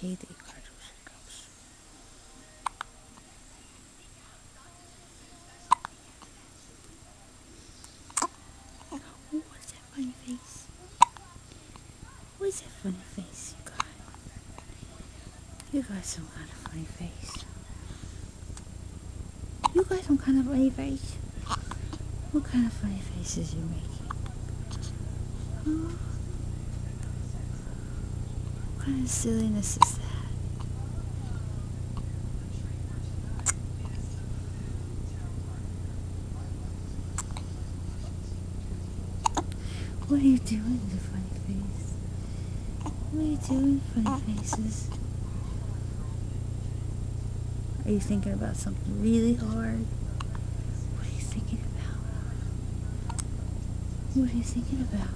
hate the cartoons. What's that funny face? What's that funny face you got? You got some kind of funny face. You got some kind of funny face. What kind of funny faces you making? Huh? What kind of silliness is that? What are you doing, you funny face? What are you doing, funny faces? Are you thinking about something really hard? What are you thinking about? What are you thinking about?